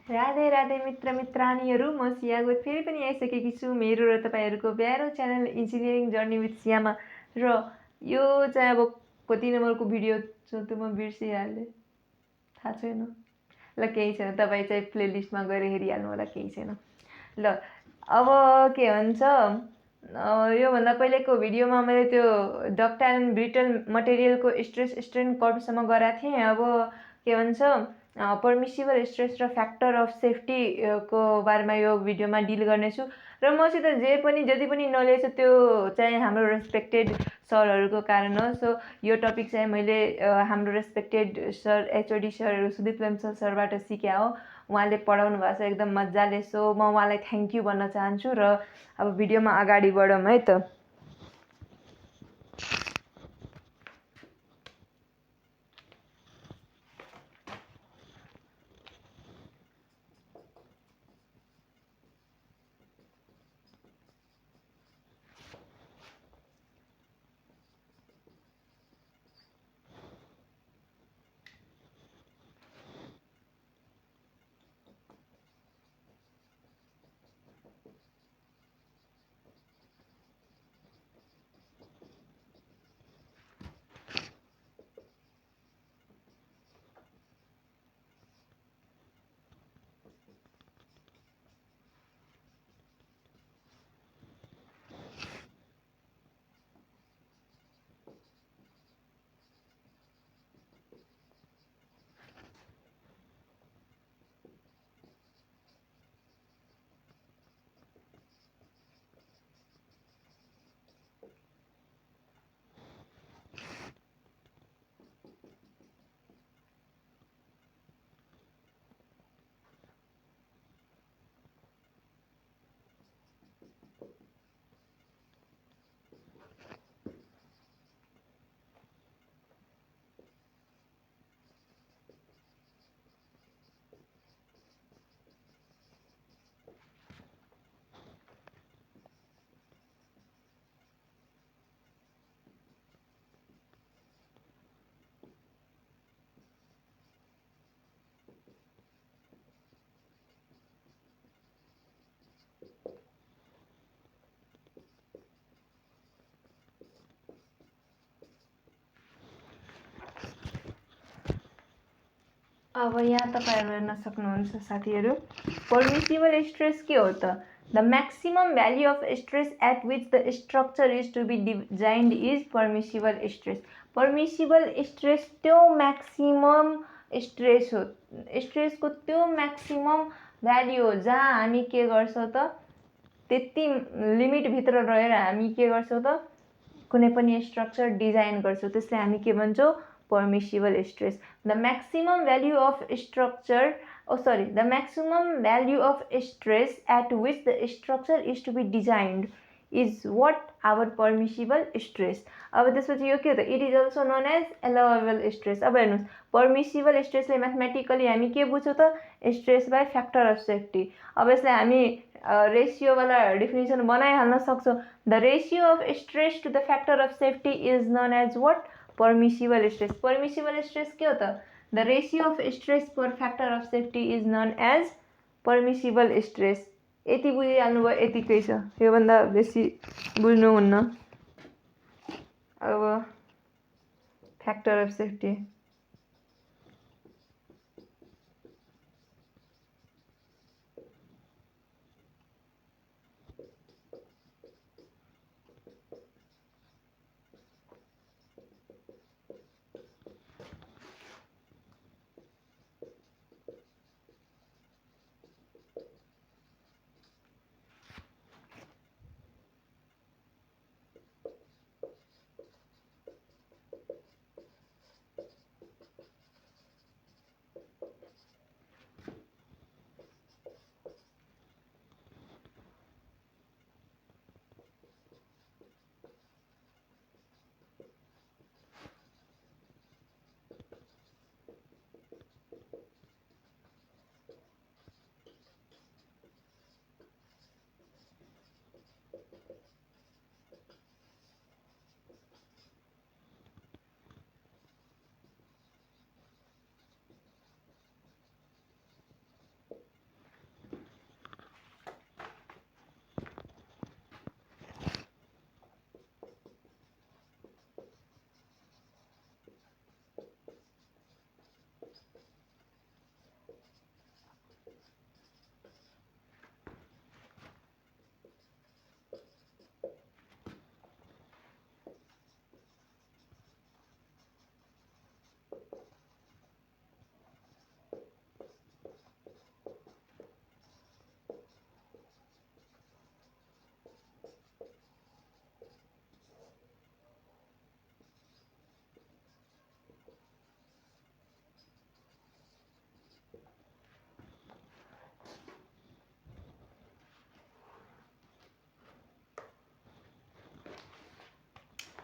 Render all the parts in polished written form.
राधे राधे मित्र मित्रानीहरू, म सियाको फेरि पनि आइसकेकी छु मेरो र तपाईँहरूको प्यारो च्यानल इन्जिनियरिङ जर्नी विथ सियामा। र यो चाहिँ अब कति नम्बरको भिडियो छ त्यो म बिर्सिहालेँ, थाहा छैन। ल केही छैन, तपाईँ चाहिँ प्लेलिस्टमा गएर हेरिहाल्नु होला, केही छैन। ल अब के भन्छ, योभन्दा पहिलेको भिडियोमा मैले त्यो डक्टाइल एन्ड ब्रिटल मटेरियलको स्ट्रेस स्ट्रेन कर्भसम्म गराएको थिएँ। अब के भन्छ, पर्मिसिबल स्ट्रेस र फ्याक्टर अफ सेफ्टीको बारेमा यो भिडियोमा डिल गर्नेछु। र मसित जति पनि नलेज छ त्यो चाहिँ हाम्रो रेस्पेक्टेड सरहरूको कारण हो। सो यो टपिक चाहिँ मैले हाम्रो respected sir HOD sir Sudeep Lamsal सरबाट सिकेँ हो। उहाँले पढाउनु भएको छ एकदम मजाले। सो म उहाँलाई थ्याङ्क यू भन्न चाहन्छु। र अब भिडियोमा अगाडि बढौँ है त। अब यहाँ तपाईँहरू हेर्न सक्नुहुन्छ साथीहरू, पर्मिसिबल स्ट्रेस के हो त? The maximum value of stress at which the structure is to be designed is permissible stress. Permissible stress त्यो म्याक्सिमम स्ट्रेस हो, स्ट्रेसको त्यो म्याक्सिमम भ्याल्यु हो जहाँ हामी के गर्छौँ त, त्यति लिमिटभित्र रहेर हामी के गर्छौँ त, कुनै पनि स्ट्रक्चर डिजाइन गर्छौँ। त्यसलाई हामी के भन्छौँ? Permissible stress. The maximum value of the maximum value of stress at which the structure is to be designed is what our permissible stress. अब त्यसपछि यो के हो त? It is also known as allowable stress. अब हेर्नुहोस्, permissible stress ले mathematically हामी के बुझ्छौँ त? Stress by factor of safety. अब यसलाई हामी रेसियोवाला डेफिनेसन बनाइहाल्न सक्छौँ। The ratio of stress to the factor of safety is known as what? Permissible stress. Permissible stress के हो त? The ratio of stress per factor of safety is known as permissible stress. यति बुझिहाल्नु भयो, यतिकै छ, योभन्दा बेसी बुझ्नुहुन्न। अब फ्याक्टर अफ सेफ्टी,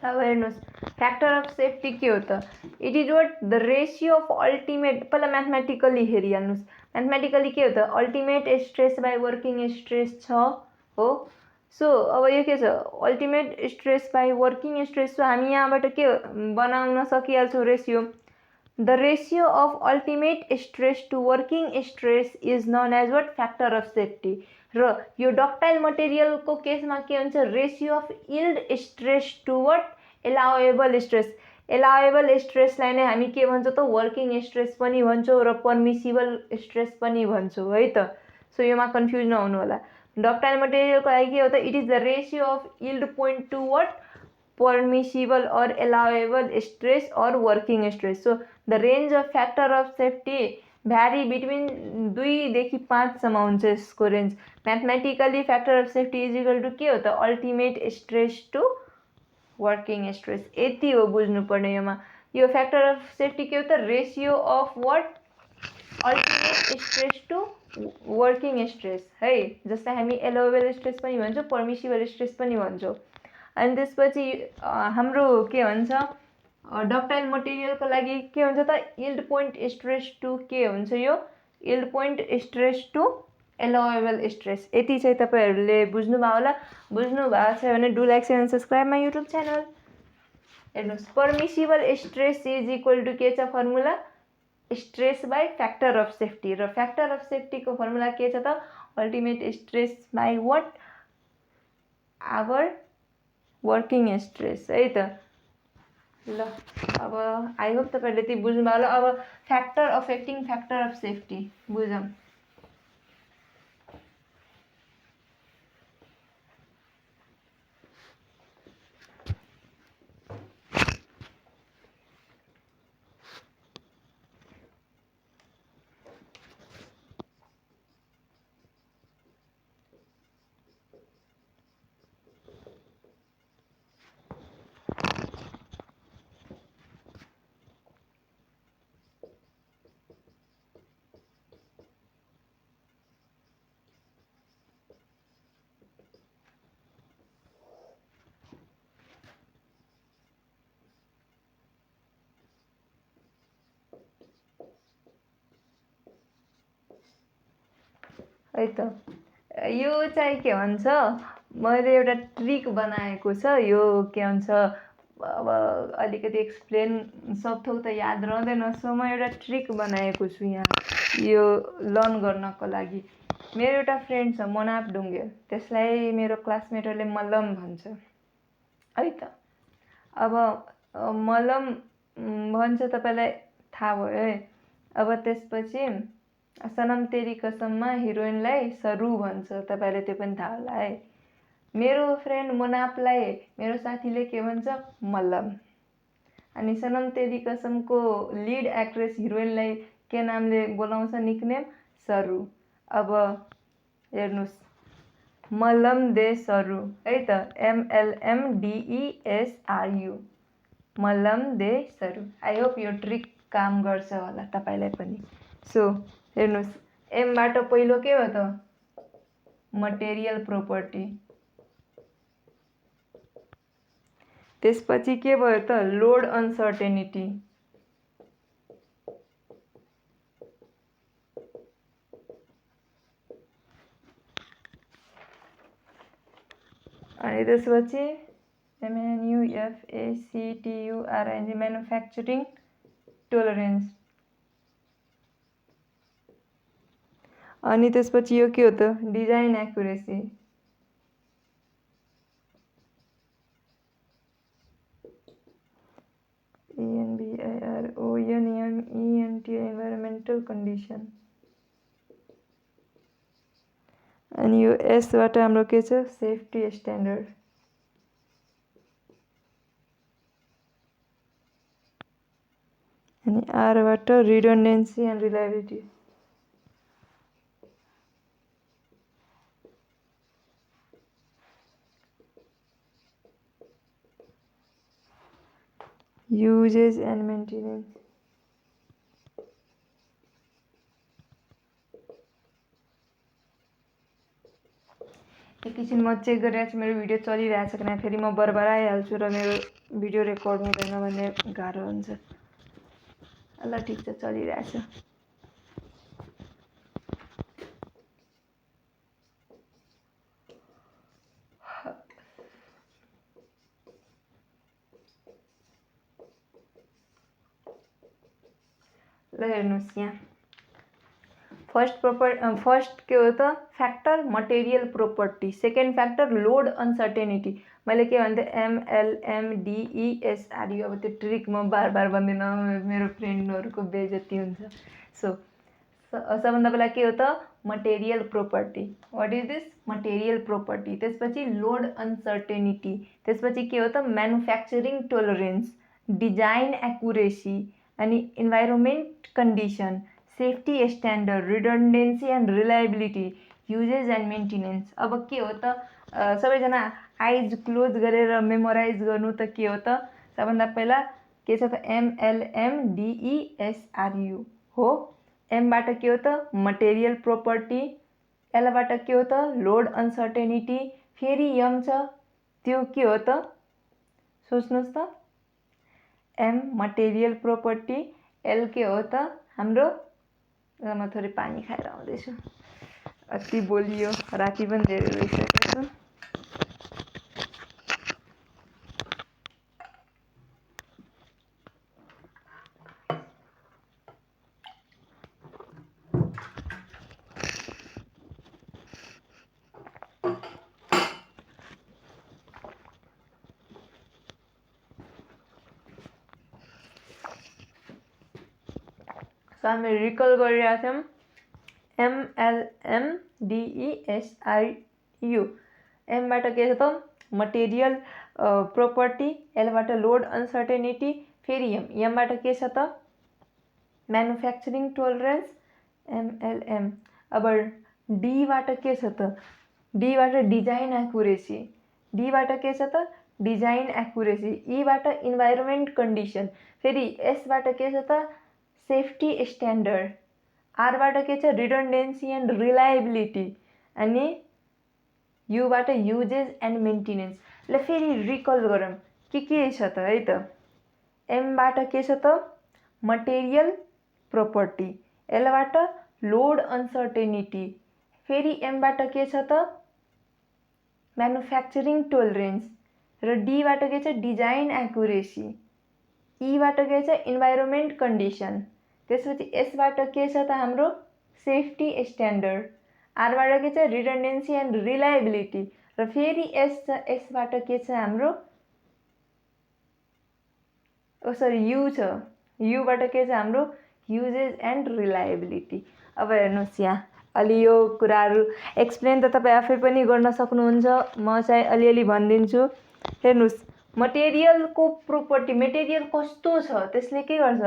अब हेर्नुहोस् फ्याक्टर अफ सेफ्टी के हो त it is what the ratio of ultimate पहिला म्याथमेटिकली हेरिहाल्नुहोस् म्याथमेटिकली के हो त ultimate stress by working stress छ हो सो अब यो के छ ultimate stress by working stress so हामी यहाँबाट के बनाउन सकिहाल्छौँ ratio the ratio of ultimate stress to working stress is known as what factor of safety र यो डक्टाइल मटेरियलको केसमा के हुन्छ ratio of yield stress to what एलाउएबल स्ट्रेसलाई नै हामी के भन्छौँ त वर्किङ स्ट्रेस पनि भन्छौँ र पर्मिसिबल स्ट्रेस पनि भन्छौँ है त सो योमा कन्फ्युज नहुनु होला डक्टाइल मटेरियलको लागि के हो त it is the ratio of yield point to what permissible or allowable stress or working stress. So the range of factor of safety vary between 2 देखि 5 सम्म हुन्छ यसको range mathematically factor of safety is equal to के हो त ultimate stress to working stress यति हो बुझ्नुपर्ने यो फ्याक्टर अफ सेफ्टी के हो त ratio of what ultimate stress to working stress है जसलाई हामी एलाउएबल स्ट्रेस पनि भन्छौँ पर्मिसिबल स्ट्रेस पनि भन्छौँ अनि त्यसपछि हाम्रो के भन्छ डक्टाइल मटेरियलको लागि के हुन्छ त यिल्ड पोइन्ट स्ट्रेस टु के हुन्छ यो yield point stress to allowable stress यति चाहिँ तपाईँहरूले बुझ्नुभयो होला बुझ्नुभएको छ भने do like and subscribe my YouTube channel हेर्नुहोस् permissible stress is equal to के छ formula stress by factor of safety र फ्याक्टर अफ सेफ्टीको फर्मुला के छ त ultimate stress by what our working stress है त ल अब आई होप तपाईँहरूले त्यही बुझ्नुभयो होला अब factor affecting factor of safety बुझौँ है त यो चाहिँ के भन्छ मैले एउटा ट्रिक बनाएको छ यो के भन्छ अब अलिकति एक्सप्लेन सब थोक त याद रहँदैन सो म एउटा ट्रिक बनाएको छु यहाँ यो लर्न गर्नको लागि मेरो एउटा फ्रेन्ड छ मनाप ढुङ्गेल त्यसलाई मेरो क्लासमेटहरूले मल्लम भन्छ है त अब मल्लम भन्छ तपाईँलाई थाहा भयो है अब त्यसपछि सनम तेरी कसममा हिरोइनलाई सरू भन्छ तपाईँले त्यो पनि थाहा होला है मेरो फ्रेन्ड मुनापलाई मेरो साथीले के भन्छ मल्लम अनि सनम तेरी कसमको लिड एक्ट्रेस हिरोइनलाई के नामले बोलाउँछ निकनेम सरू अब हेर्नुहोस् मल्लम दे सरू है त MLMDESRU मल्लम दे सरू आई होप यो ट्रिक काम गर्छ होला तपाईँलाई पनि सो हेर्नुहोस् एमबाट पहिलो के हो त मटेरियल प्रोपर्टी त्यसपछि के भयो त लोड अनसर्टेनिटी अनि त्यसपछि MANUFACTURING म्यानुफ्याक्चरिङ टोलरेन्स अनि त्यसपछि यो के हो त design accuracy ENVIRONMENT environmental condition अनि यो एसबाट हाम्रो के छ सेफ्टी स्ट्यान्डर्ड अनि आरबाट redundancy and reliability usage and maintenance एकैछिन म चेक गरिरहेको छु मेरो भिडियो चलिरहेछ कि न, फेरि म बरबार आइहाल्छु र मेरो भिडियो रेकर्ड हुँदैन भने गाह्रो हुन्छ। ल ठिक छ, चलिरहेछ। ल हेर्नुहोस् यहाँ फर्स्ट के हो त factor material property, second factor load uncertainty. मैले के भन्थेँ MLMDESRU, अब त्यो ट्रिक म बार बार भन्दिनँ, मेरो फ्रेन्डहरूको बेइज्जती हुन्छ। सो सबभन्दा पहिला के हो त material property. What is this material property? त्यसपछि लोड अनसर्टेनिटी, त्यसपछि के हो त म्यानुफ्याक्चरिङ टोलरेन्स, डिजाइन एक्युरेसी अनि environment condition, safety standard, redundancy and reliability, usage and maintenance. अब के हो त सबैजना आइज क्लोज गरेर मेमोराइज गर्नु त के हो त सबभन्दा पहिला के छ त MLMDESRU हो। एमबाट के हो त मटेरियल प्रोपर्टी, एलबाट के हो त लोड अनसर्टेनिटी, फेरि एम छ त्यो के हो त सोच्नुहोस् त एम मटेरियल प्रोपर्टी, एल के हो त हाम्रो, म थोरै पानी खाएर आउँदैछु, अति बोलियो, राति पनि धेरै भइसकेको छ। हामी रिकल गरिरहेको थियौँ MLMDESRU। एमबाट के छ त मटेरियल प्रोपर्टी, एलबाट लोड अनसर्टेनिटी, फेरि एमबाट के छ त म्यानुफ्याक्चरिङ टोलरेन्स MLM। अब डीबाट के छ त डीबाट डिजाइन एक्युरेसी, डीबाट के छ त डिजाइन एक्युरेसी, ईबाट इन्भाइरोमेन्ट कन्डिसन, फेरि एसबाट के छ त सेफ्टी स्ट्यान्डर्ड, आरबाट के छ रिडन्डेन्सी एन्ड रिलायबिलिटी अनि युबाट युजेज एन्ड मेन्टेनेन्स। ल फेरि रिकल गरौँ के छ त है त। एमबाट के छ त मटेरियल प्रोपर्टी, एलबाट लोड अनसर्टेनिटी, फेरि एमबाट के छ त म्यानुफ्याक्चरिङ टोलरेन्स र डीबाट के छ डिजाइन एक्युरेसी, ईबाट के छ इन्भाइरोमेन्ट कन्डिसन, त्यसपछि एसबाट के छ त हाम्रो सेफ्टी स्ट्यान्डर्ड, आरबाट के छ रिडन्डेन्सी एन्ड रिलायबिलिटी र फेरि एस छ, एसबाट के छ हाम्रो यु छ, युबाट के छ हाम्रो युजेज एन्ड रिलायबिलिटी। अब हेर्नुहोस् यहाँ अलि यो कुराहरू एक्सप्लेन त तपाईँ आफै पनि गर्न सक्नुहुन्छ, म चाहिँ अलिअलि भनिदिन्छु। हेर्नुहोस् मटेरियलको प्रोपर्टी, मेटेरियल कस्तो छ त्यसले के गर्छ,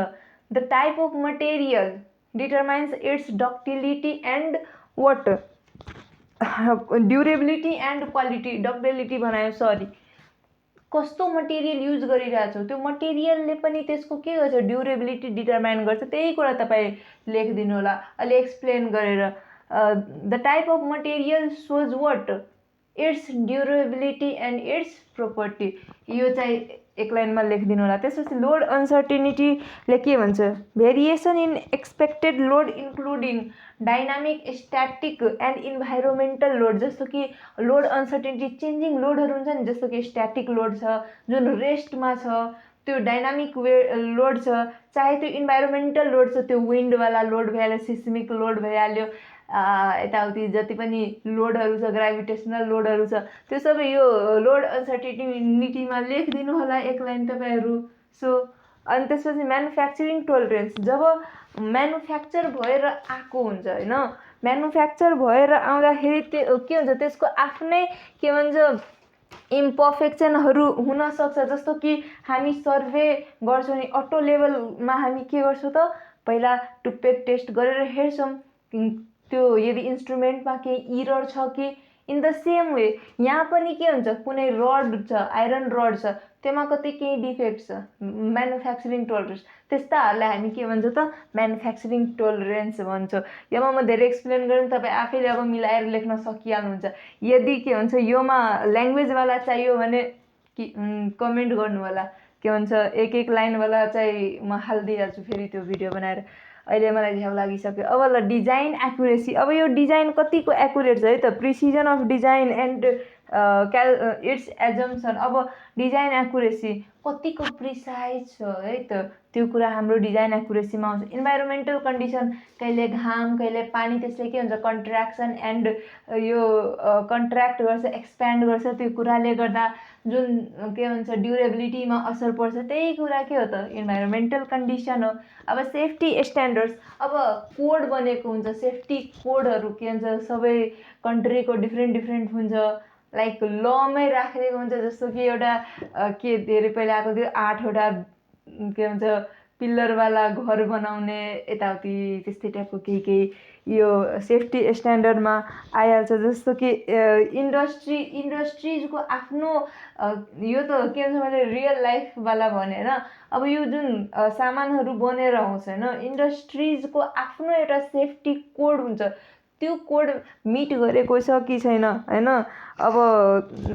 the type of material determines its ductility and what durability and quality, ductility बनायो सरी, कस्तो मटेरियल युज गरिरहेछौँ त्यो मटेरियलले पनि त्यसको के गर्छ ड्युरेबिलिटी डिटरमाइन गर्छ। त्यही कुरा तपाईँ लेखिदिनु होला अलि एक्सप्लेन गरेर। The type of material shows what its durability and its property, यो चाहिँ एक लाइनमा लेखिदिनु होला। त्यसपछि लोड अनसर्टेनिटीले के भन्छ, variation in expected load including dynamic static and environmental load, जस्तो कि लोड अनसर्टेनिटी चेन्जिङ लोडहरू हुन्छ नि, जस्तो कि स्ट्याटिक लोड छ जुन रेस्टमा छ, त्यो डाइनामिक लोड छ, चाहे त्यो इन्भाइरोमेन्टल लोड छ त्यो विन्डवाला लोड भइहाल्यो, सिस्मिक लोड भइहाल्यो, यताउति जति पनि लोडहरू छ ग्राभिटेसनल लोडहरू छ त्यो सबै यो लोड अनसर्टेनिटीमा लेखिदिनु होला एक लाइन तपाईँहरू। सो अनि त्यसपछि म्यानुफ्याक्चरिङ टोलरेन्स, जब म्यानुफ्याक्चर भएर आएको हुन्छ होइन, म्यानुफ्याक्चर भएर आउँदाखेरि त्यो के हुन्छ त्यसको आफ्नै के भन्छ इम्पर्फेक्सनहरू हुनसक्छ। जस्तो कि हामी सर्वे गर्छौँ नि अटो लेभलमा, हामी के गर्छौँ त पहिला टुप्पेट टेस्ट गरेर हेर्छौँ त्यो यदि इन्स्ट्रुमेन्टमा केही इरर छ कि। इन द सेम वे यहाँ पनि के हुन्छ, कुनै रड छ आइरन रड छ त्योमा कतै केही डिफेक्ट छ, म्यानुफ्याक्चरिङ टोलरेन्स, त्यस्ताहरूलाई हामी के भन्छ त म्यानुफ्याक्चरिङ टोलरेन्स भन्छौँ। योमा म धेरै एक्सप्लेन गरेँ, तपाईँ आफैले अब मिलाएर लेख्न सकिहाल्नुहुन्छ। यदि के भन्छ योमा ल्याङ्ग्वेजवाला चाहियो भने कमेन्ट गर्नु होला, के भन्छ एक एक लाइनवाला चाहिँ म हालिदिइहाल्छु फेरि त्यो भिडियो बनाएर। अहिले मलाई झ्याउ लागिसक्यो। अब ल डिजाइन एक्युरेसी, अब यो डिजाइन कतिको एक्युरेट छ है त, precision of design and it's assumption. अब डिजाइन एक्युरेसी कतिको प्रिसाइज छ है त, त्यो कुरा हाम्रो डिजाइन एक्युरेसीमा आउँछ। इन्भाइरोमेन्टल कन्डिसन, कहिले घाम कहिले पानी, त्यसले के हुन्छ कन्ट्र्याक्सन एन्ड यो कन्ट्र्याक्ट गर्छ, एक्सप्यान्ड गर्छ, त्यो कुराले गर्दा जुन के भन्छ ड्युरेबिलिटीमा असर पर्छ, त्यही कुरा के हो त इन्भाइरोमेन्टल कन्डिसन हो। अब सेफ्टी स्ट्यान्डर्ड्स, अब कोड बनेको हुन्छ, सेफ्टी कोडहरू के भन्छ सबै कन्ट्रीको डिफ्रेन्ट हुन्छ, लाइक लमै राखिदिएको हुन्छ। जस्तो कि एउटा के धेरै पहिला आएको थियो 8वटा के भन्छ पिल्लरवाला घर बनाउने यताउति, त्यस्तै टाइपको केही यो सेफ्टी स्ट्यान्डर्डमा आइहाल्छ। जस्तो कि इन्डस्ट्रिजको आफ्नो यो त के भन्छ मैले रियल लाइफवाला भने होइन, अब यो जुन सामानहरू बनेर आउँछ होइन, इन्डस्ट्रिजको आफ्नो एउटा सेफ्टी कोड हुन्छ, त्यो कोड मिट गरेको छ कि छैन होइन। अब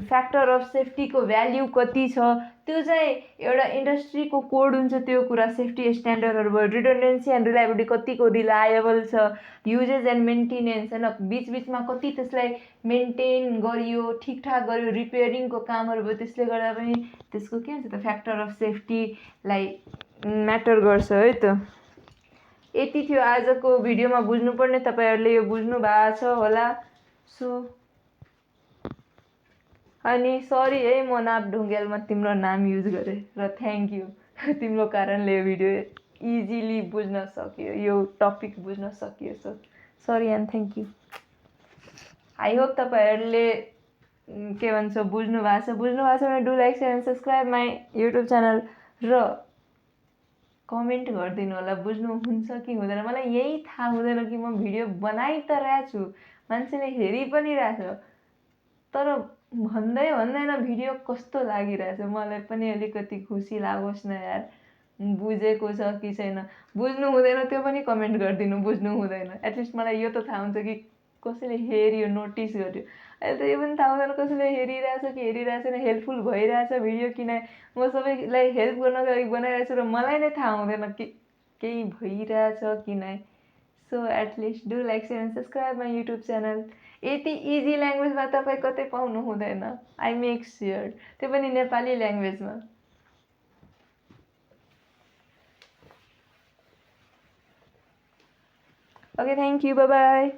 फ्याक्टर अफ सेफ्टीको भ्याल्यु कति छ, त्यो चाहिँ एउटा इन्डस्ट्रीको कोड हुन्छ, त्यो कुरा सेफ्टी स्ट्यान्डर्डहरू भयो। रिडन्डेन्सी एन्ड रिलायबिलिटी कतिको रिलायबल छ, युजेज एन्ड मेन्टेनेन्स होइन, बिचबिचमा कति त्यसलाई मेन्टेन गरियो, ठिकठाक गरियो, रिपेयरिङको कामहरू भयो, त्यसले गर्दा पनि त्यसको के हुन्छ त फ्याक्टर अफ सेफ्टीलाई म्याटर गर्छ है त। यति थियो आजको भिडियोमा बुझ्नुपर्ने, तपाईँहरूले यो बुझ्नु भएको छ होला। सो अनि सरी है म नाप ढुङ्गेलमा तिम्रो नाम युज गरेँ, र थ्याङ्क यू, तिम्रो कारणले यो भिडियो इजिली बुझ्न सकियो, यो टपिक बुझ्न सकियो। So sorry and thank you. I hope तपाईँहरूले के भन्छ बुझ्नु भएको छ भने do like share and subscribe my YouTube channel, र कमेन्ट गरिदिनु होला बुझ्नुहुन्छ कि हुँदैन। मलाई यही थाहा हुँदैन कि म भिडियो बनाइ त रहेको छु, मान्छेले हेरि पनि रहेछ, तर भन्दैन भिडियो कस्तो लागिरहेछ। मलाई पनि अलिकति खुसी लागोस् न यार, बुझेको छ कि छैन, बुझ्नु हुँदैन त्यो पनि कमेन्ट गरिदिनु, बुझ्नु हुँदैन। एटलिस्ट मलाई यो त थाहा हुन्छ कि कसैले हेऱ्यो, नोटिस गर्यो। अहिले त यो पनि थाहा हुँदैन कसैले हेरिरहेछ कि हेरिरहेछ छैन, हेल्पफुल भइरहेछ भिडियो कि नै। म सबैलाई हेल्प गर्नको लागि बनाइरहेको छु र मलाई नै थाहा हुँदैन कि केही भइरहेछ कि नै। So at least do like share and subscribe my YouTube channel. यति इजी ल्याङ्ग्वेजमा तपाईँ कतै पाउनु हुँदैन, आई मेक स्योर, त्यो पनि नेपाली ल्याङ्ग्वेजमा। Okay, thank you, bye by.